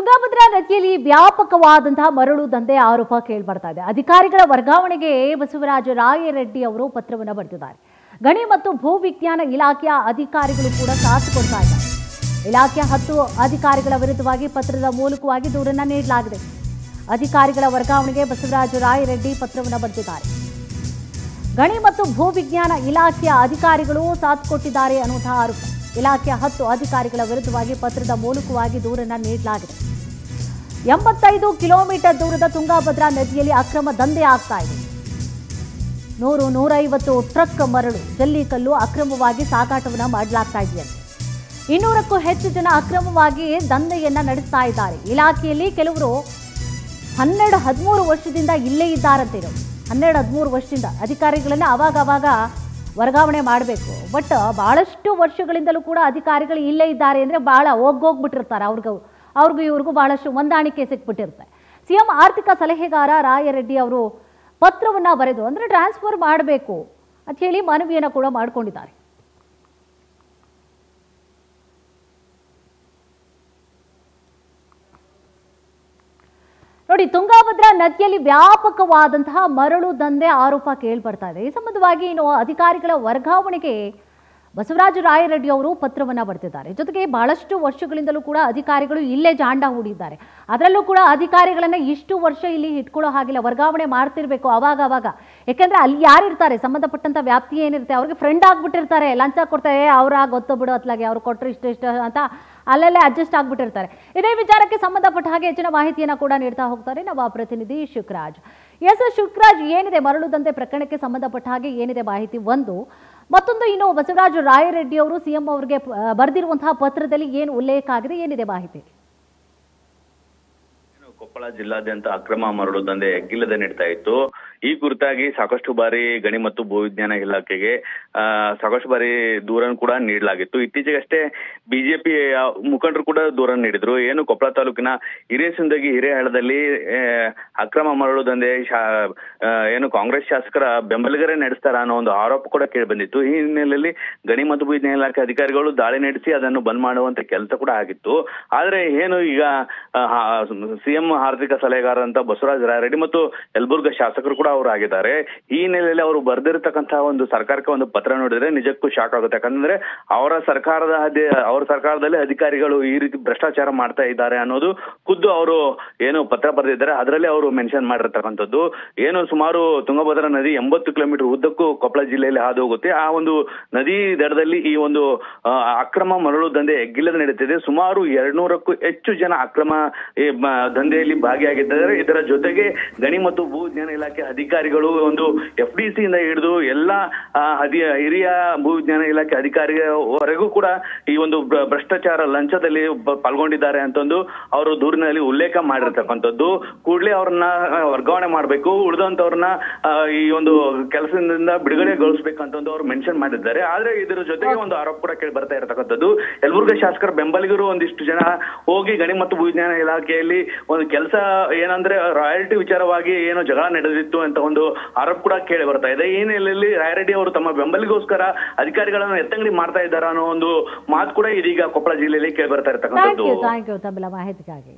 ತುಂಗಭದ್ರಾ ನದಿಯಲ್ಲಿ ವ್ಯಾಪಕವಾದಂತಹ ಮರಳು ದಂಧೆ ಆರೋಪ ಕೇಳಿಬರ್ತಾ ಇದೆ. ಅಧಿಕಾರಿಗಳ ವರ್ಗಾವಣೆಗೆ ಬಸವರಾಜ ರಾಯರೆಡ್ಡಿ ಅವರು ಪತ್ರವನ್ನು ಬರೆದಿದ್ದಾರೆ. ಗಣಿ ಮತ್ತು ಭೂವಿಜ್ಞಾನ ಇಲಾಖೆಯ ಅಧಿಕಾರಿಗಳು ಕೂಡ ಸಾಥ್ ಕೊಡ್ತಾ ಇದ್ದಾರೆ. ಇಲಾಖೆಯ 10 ಅಧಿಕಾರಿಗಳ ವಿರುದ್ಧವಾಗಿ ಪತ್ರದ ಮೂಲಕವಾಗಿ ದೂರನ್ನು ನೀಡಲಾಗಿದೆ. ಅಧಿಕಾರಿಗಳ ವರ್ಗಾವಣೆಗೆ ಬಸವರಾಜ ರಾಯರೆಡ್ಡಿ ಪತ್ರವನ್ನು ಬರೆದಿದ್ದಾರೆ. ಗಣಿ ಮತ್ತು ಭೂವಿಜ್ಞಾನ ಇಲಾಖೆಯ ಅಧಿಕಾರಿಗಳು ಸಾಥ್ ಕೊಟ್ಟಿದ್ದಾರೆ ಅನ್ನುವಂತಹ ಆರೋಪ. ಇಲಾಖೆಯ 10 ಅಧಿಕಾರಿಗಳ ವಿರುದ್ಧವಾಗಿ ಪತ್ರದ ಮೂಲಕವಾಗಿ ದೂರನ್ನು ನೀಡಲಾಗಿದೆ. 85 ಕಿಲೋಮೀಟರ್ ದೂರದ ತುಂಗಭದ್ರಾ ನದಿಯಲ್ಲಿ ಅಕ್ರಮ ದಂಧೆ ಆಗ್ತಾ ಇದೆ. 100-150 ಟ್ರಕ್ ಮರಳು ಜಲ್ಲಿಕಲ್ಲು ಅಕ್ರಮವಾಗಿ ಸಾಗಾಟವನ್ನು ಮಾಡಲಾಗ್ತಾ ಇದೆಯಂತೆ. 200ಕ್ಕೂ ಹೆಚ್ಚು ಜನ ಅಕ್ರಮವಾಗಿ ದಂಧೆಯನ್ನ ನಡೆಸ್ತಾ ಇದ್ದಾರೆ. ಇಲಾಖೆಯಲ್ಲಿ ಕೆಲವರು 12-13 ವರ್ಷದಿಂದ ಇಲ್ಲೇ ಇದ್ದಾರಂತೆ. 12-13 ವರ್ಷದಿಂದ ಅಧಿಕಾರಿಗಳನ್ನ ಅವಾಗ ವರ್ಗಾವಣೆ ಮಾಡಬೇಕು. ಬಟ್ ಬಹಳಷ್ಟು ವರ್ಷಗಳಿಂದಲೂ ಕೂಡ ಅಧಿಕಾರಿಗಳು ಇಲ್ಲೇ ಇದ್ದಾರೆ ಅಂದರೆ ಭಾಳ ಹೋಗ್ಬಿಟ್ಟಿರ್ತಾರೆ. ಅವ್ರಿಗೂ ಇವ್ರಿಗೂ ಬಹಳಷ್ಟು ಹೊಂದಾಣಿಕೆ ಸಿಕ್ಬಿಟ್ಟಿರುತ್ತೆ. ಸಿಎಂ ಆರ್ಥಿಕ ಸಲಹೆಗಾರ ರಾಯರೆಡ್ಡಿ ಅವರು ಪತ್ರವನ್ನು ಬರೆದು ಅಂದರೆ ಟ್ರಾನ್ಸ್ಫರ್ ಮಾಡಬೇಕು ಅಂತ ಹೇಳಿ ಮನವಿಯನ್ನು ಕೂಡ ಮಾಡಿಕೊಂಡಿದ್ದಾರೆ. ನೋಡಿ, ತುಂಗಭದ್ರಾ ನದಿಯಲ್ಲಿ ವ್ಯಾಪಕವಾದಂತಹ ಮರಳು ದಂಧೆ ಆರೋಪ ಕೇಳಿಬರ್ತಾ ಇದೆ. ಈ ಸಂಬಂಧವಾಗಿ ಇನ್ನು ಅಧಿಕಾರಿಗಳ ವರ್ಗಾವಣೆಗೆ ಬಸವರಾಜ ರಾಯರೆಡ್ಡಿ ಅವರು ಪತ್ರವನ್ನು ಬರೆದಿದ್ದಾರೆ. ಜೊತೆಗೆ ಬಹಳಷ್ಟು ವರ್ಷಗಳಿಂದಲೂ ಕೂಡ ಅಧಿಕಾರಿಗಳು ಇಲ್ಲೇ ಜಾಂಡ ಹೂಡಿದ್ದಾರೆ. ಅದರಲ್ಲೂ ಕೂಡ ಅಧಿಕಾರಿಗಳನ್ನ ಇಷ್ಟು ವರ್ಷ ಇಲ್ಲಿ ಇಟ್ಕೊಳ್ಳೋ ಹಾಗಿಲ್ಲ, ವರ್ಗಾವಣೆ ಮಾಡ್ತಿರ್ಬೇಕು ಅವಾಗ. ಯಾಕೆಂದ್ರೆ ಅಲ್ಲಿ ಯಾರಿರ್ತಾರೆ, ಸಂಬಂಧಪಟ್ಟಂತ ವ್ಯಾಪ್ತಿ ಏನಿರುತ್ತೆ ಅವ್ರಿಗೆ ಫ್ರೆಂಡ್ ಆಗ್ಬಿಟ್ಟಿರ್ತಾರೆ, ಲಂಚ ಕೊಡ್ತಾರೆ, ಅವ್ರ ಗೊತ್ತು ಬಿಡು ಅತ್ಲಾಗೆ ಅವ್ರು ಕೊಟ್ಟರು ಇಷ್ಟು ಅಂತ ಅಲ್ಲಲ್ಲೇ ಅಡ್ಜಸ್ಟ್ ಆಗ್ಬಿಟ್ಟಿರ್ತಾರೆ. ಇದೇ ವಿಚಾರಕ್ಕೆ ಸಂಬಂಧಪಟ್ಟ ಹಾಗೆ ಹೆಚ್ಚಿನ ಮಾಹಿತಿಯನ್ನು ಕೂಡ ನೀಡ್ತಾ ಹೋಗ್ತಾರೆ ನಮ್ಮ ಪ್ರತಿನಿಧಿ ಶುಕ್ರಾಜ್. ಶುಕ್ರಾಜ್, ಏನಿದೆ ಮರಳು ದಂಧೆ ಪ್ರಕರಣಕ್ಕೆ ಸಂಬಂಧಪಟ್ಟ ಹಾಗೆ ಏನಿದೆ ಮಾಹಿತಿ? ಮತ್ತೊಂದು, ಇನ್ನು ಬಸವರಾಜ ರಾಯರೆಡ್ಡಿ ಅವರು ಸಿಎಂ ಅವರಿಗೆ ಬರೆದಿರುವಂತಹ ಪತ್ರದಲ್ಲಿ ಏನು ಉಲ್ಲೇಖ ಆಗಿದೆ, ಏನಿದೆ ಮಾಹಿತಿ? ಕೊಪ್ಪಳ ಜಿಲ್ಲಾದ್ಯಂತ ಅಕ್ರಮ ಮರಳು ದಂಧೆ ಎಗ್ಗಿಲ್ಲದೆ ನಡೀತಾ ಇತ್ತು. ಈ ಕುರಿತಾಗಿ ಸಾಕಷ್ಟು ಬಾರಿ ಗಣಿ ಮತ್ತು ಭೂವಿಜ್ಞಾನ ಇಲಾಖೆಗೆ ಸಾಕಷ್ಟು ಬಾರಿ ದೂರ ಕೂಡ ನೀಡಲಾಗಿತ್ತು. ಇತ್ತೀಚೆಗಷ್ಟೇ ಬಿಜೆಪಿ ಮುಖಂಡರು ಕೂಡ ದೂರ ನೀಡಿದ್ರು. ಏನು ಕೊಪ್ಪಳ ತಾಲೂಕಿನ ಹಿರೇಸಿಂದಗಿ ಹಿರೇಹಳ್ಳದಲ್ಲಿ ಅಕ್ರಮ ಮರಳು ದಂಧೆ ಏನು ಕಾಂಗ್ರೆಸ್ ಶಾಸಕರ ಬೆಂಬಲಿಗರೇ ನಡೆಸ್ತಾರ ಅನ್ನೋ ಒಂದು ಆರೋಪ ಕೂಡ ಕೇಳಿ ಬಂದಿತ್ತು. ಈ ಹಿನ್ನೆಲೆಯಲ್ಲಿ ಗಣಿ ಮತ್ತು ಭೂವಿಜ್ಞಾನ ಇಲಾಖೆ ಅಧಿಕಾರಿಗಳು ದಾಳಿ ನಡೆಸಿ ಅದನ್ನು ಬಂದ್ ಮಾಡುವಂತ ಕೆಲಸ ಕೂಡ ಆಗಿತ್ತು. ಆದ್ರೆ ಏನು ಈಗ ಸಿಎಂ ಆರ್ಥಿಕ ಸಲಹೆಗಾರ ಅಂತ ಬಸವರಾಜ ರಾಯರೆಡ್ಡಿ ಮತ್ತು ಯಲಬುರ್ಗಾ ಶಾಸಕರು ಕೂಡ ಅವರು ಆಗಿದ್ದಾರೆ. ಈ ಹಿನ್ನೆಲೆಯಲ್ಲಿ ಅವರು ಬರೆದಿರತಕ್ಕಂತಹ ಒಂದು ಸರ್ಕಾರಕ್ಕೆ ಒಂದು ಪತ್ರ ನೋಡಿದ್ರೆ ನಿಜಕ್ಕೂ ಶಾಕ್ ಆಗುತ್ತೆ. ಯಾಕಂದ್ರೆ ಅವರ ಸರ್ಕಾರದಲ್ಲಿ ಅಧಿಕಾರಿಗಳು ಈ ರೀತಿ ಭ್ರಷ್ಟಾಚಾರ ಮಾಡ್ತಾ ಇದ್ದಾರೆ ಅನ್ನೋದು ಖುದ್ದು ಅವರು ಏನು ಪತ್ರ ಬರೆದಿದ್ದಾರೆ ಅದರಲ್ಲಿ ಅವರು ಮೆನ್ಷನ್ ಮಾಡಿರ್ತಕ್ಕಂಥದ್ದು. ಏನು ಸುಮಾರು ತುಂಗಭದ್ರಾ ನದಿ 80 ಕಿಲೋಮೀಟರ್ ಉದ್ದಕ್ಕೂ ಕೊಪ್ಪಳ ಜಿಲ್ಲೆಯಲ್ಲಿ ಹಾದು ಹೋಗುತ್ತೆ. ಆ ಒಂದು ನದಿ ದಡದಲ್ಲಿ ಈ ಒಂದು ಅಕ್ರಮ ಮರಳು ದಂಧೆ ಎಗ್ಗಿಲ್ಲದೆ ನಡೀತಿದೆ. ಸುಮಾರು 200ಕ್ಕೂ ಹೆಚ್ಚು ಜನ ಅಕ್ರಮ ದಂಧೆಯಲ್ಲಿ ಭಾಗಿಯಾಗಿದ್ದಾರೆ. ಇದರ ಜೊತೆಗೆ ಗಣಿ ಮತ್ತು ಭೂವಿಜ್ಞಾನ ಇಲಾಖೆ ಅಧಿಕಾರಿಗಳು ಒಂದು FDC ಇಂದ ಹಿಡಿದು ಎಲ್ಲಾ ಹಿರಿಯ ಭೂವಿಜ್ಞಾನ ಇಲಾಖೆ ಅಧಿಕಾರಿವರೆಗೂ ಕೂಡ ಈ ಒಂದು ಭ್ರಷ್ಟಾಚಾರ ಲಂಚದಲ್ಲಿ ಪಾಲ್ಗೊಂಡಿದ್ದಾರೆ ಅಂತಂದು ಅವರು ದೂರಿನಲ್ಲಿ ಉಲ್ಲೇಖ ಮಾಡಿರ್ತಕ್ಕಂಥದ್ದು. ಕೂಡಲೇ ಅವ್ರನ್ನ ವರ್ಗಾವಣೆ ಮಾಡಬೇಕು, ಉಳಿದಂತವ್ರನ್ನ ಈ ಒಂದು ಕೆಲಸದಿಂದ ಬಿಡುಗಡೆಗೊಳಿಸಬೇಕಂತಂದು ಅವರು ಮೆನ್ಷನ್ ಮಾಡಿದ್ದಾರೆ. ಆದ್ರೆ ಇದರ ಜೊತೆಗೆ ಒಂದು ಆರೋಪ ಕೂಡ ಕೇಳಿ ಬರ್ತಾ ಇರತಕ್ಕಂಥದ್ದು, ಯಲಬುರ್ಗಾ ಶಾಸಕರ ಬೆಂಬಲಿಗರು ಒಂದಿಷ್ಟು ಜನ ಹೋಗಿ ಗಣಿ ಮತ್ತು ಭೂವಿಜ್ಞಾನ ಇಲಾಖೆಯಲ್ಲಿ ಒಂದು ಕೆಲಸ ಏನಂದ್ರೆ ರಾಯಲ್ಟಿ ವಿಚಾರವಾಗಿ ಏನೋ ಜಗಳ ನಡೆದಿತ್ತು ಅಂತ ಒಂದು ಆರೋಪ ಕೂಡ ಕೇಳಿ ಬರ್ತಾ ಇದೆ. ಈ ಹಿನ್ನೆಲೆಯಲ್ಲಿ ರಾಯರೆಡ್ಡಿ ಅವರು ತಮ್ಮ ಬೆಂಬಲಿಗೋಸ್ಕರ ಅಧಿಕಾರಿಗಳನ್ನ ಎತ್ತಂಗಡಿ ಮಾಡ್ತಾ ಇದ್ದಾರೆ ಅನ್ನೋ ಒಂದು ಮಾತು ಕೂಡ ಇದೀಗ ಕೊಪ್ಪಳ ಜಿಲ್ಲೆಯಲ್ಲಿ ಕೇಳಿ ಬರ್ತಾ ಇರತಕ್ಕಂಥದ್ದು. ಥ್ಯಾಂಕ್ ಯು ತಮ್ಮ ಮಾಹಿತಿಗಾಗಿ.